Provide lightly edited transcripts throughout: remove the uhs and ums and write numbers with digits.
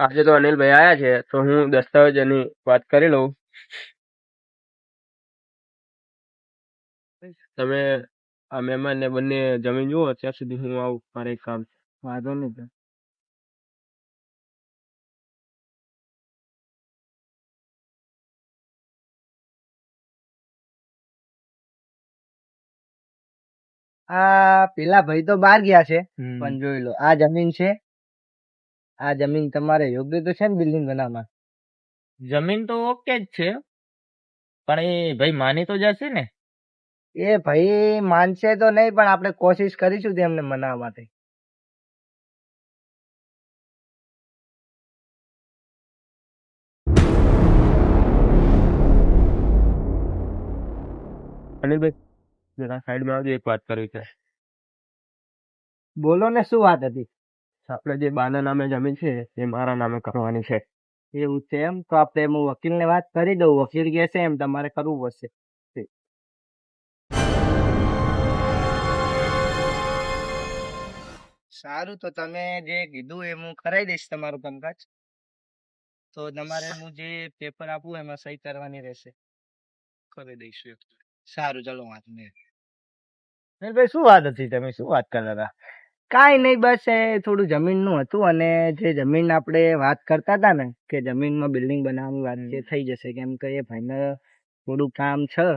આજે તો અનિલભાઈ આયા છે તો હું દસ્તાવેજની વાત કરી લઉં. તમે આ મહેમાન ને બંને જમીન જુઓ ત્યાં સુધી હું આવું, મારે એક કામ છે. વાંધો નહીં. આ પેલા ભાઈ તો બહાર ગયા છે, પણ જોઈ લો આ જમીન છે. આ જમીન તમારે યોગ્ય તો છે ને બિલ્ડિંગ બનાવવા? જમીન તો ઓકે જ છે, પણ એ ભાઈ માની તો જશે ને? એ ભાઈ માનશે તો નહીં, પણ આપણે કોશિશ કરીશું તેમને મનાવવા માટે. અનિલભાઈ જરા સાઈડમાં આવજો, એક વાત કરવી છે. બોલો ને, શું વાત હતી? આપણે જે બાના નામે જમીન છે એ મારા નામે કરવાની છે. એવું છે એમ? તો આપણે હું વકીલને વાત કરી દઉં. વકીલ કહે છે એમ તમારે કરવું પડશે. સારું, તો તમે જે કીધું એ હું કરાવી દઈશ તમારું કામકાજ. તો તમારે હું જે પેપર આપું એમાં સહી કરવાની રહેશે. કરી દઈશું. સારું, ચલો વાંધો નહીં. ભાઈ શું વાત હતી, તમે શું વાત કરતા હતા? કાંઈ નહીં, બસ એ થોડું જમીનનું હતું, અને જે જમીન આપણે વાત કરતા હતા ને કે જમીનમાં બિલ્ડિંગ બનાવવાની વાત જે થઈ જશે, કેમ કે એ ભાઈને થોડું કામ છે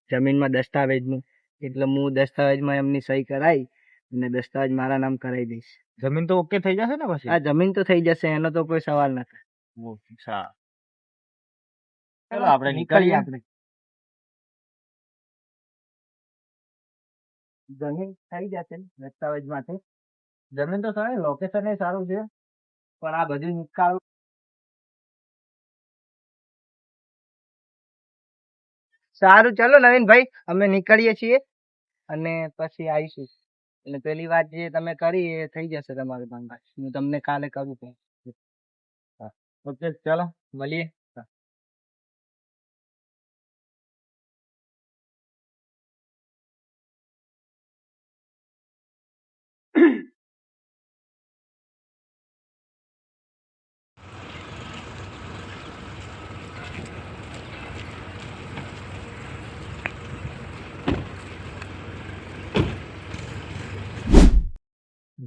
જમીનમાં દસ્તાવેજનું, એટલે હું દસ્તાવેજમાં એમની સહી કરાવી અને દસ્તાવેજ મારા નામ કરાવી દઈશ. જમીન તો ઓકે થઈ જશે ને પછી? આ જમીન તો થઈ જશે, એનો તો કોઈ સવાલ નથી. ચલો આપણે નીકળીએ. આપણે જમીન થઈ જશે ને દસ્તાવેજ માટે. જમીન તો સારી, લોકેશન એ સારું છે, પણ આ બધું નિકાલ. સારું, ચલો નવીનભાઈ, અમે નીકળીએ છીએ અને પછી આવીશું. એટલે પેલી વાત જે તમે કરી એ થઈ જશે તમારું કામકાજ. હું તમને કાલે કરું છું. ઓકે, ચાલો મળીએ.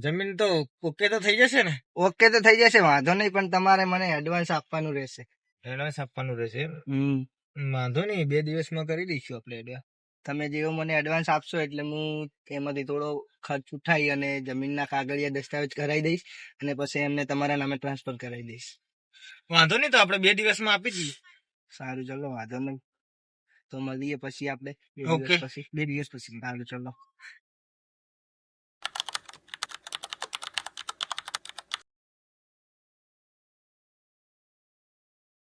જમીન તો ઓકે તો થઈ જશે ને? ઓકે તો થઈ જશે, વાંધો નહીં, પણ તમારે મને એડવાન્સ આપવાનું રહેશે. એડવાન્સ આપવાનું રહેશે? વાંધો નહીં, 2 દિવસમાં કરી દઈશું આપણે એડવાન્સ. તમે જેવો મને એડવાન્સ આપશો એટલે હું એમાંથી થોડો ખર્ચ ઉઠાવી અને જમીનના કાગળિયા દસ્તાવેજ કરાવી દઈશ અને પછી એમને તમારા નામે ટ્રાન્સફર કરાવી દઈશ. વાંધો નહીં, તો આપણે 2 દિવસમાં આપી દઈએ. સારું, ચલો વાંધો નહીં, તો મળીએ પછી આપણે. ઓકે. પછી 2 દિવસ પછી. સારું, ચલો.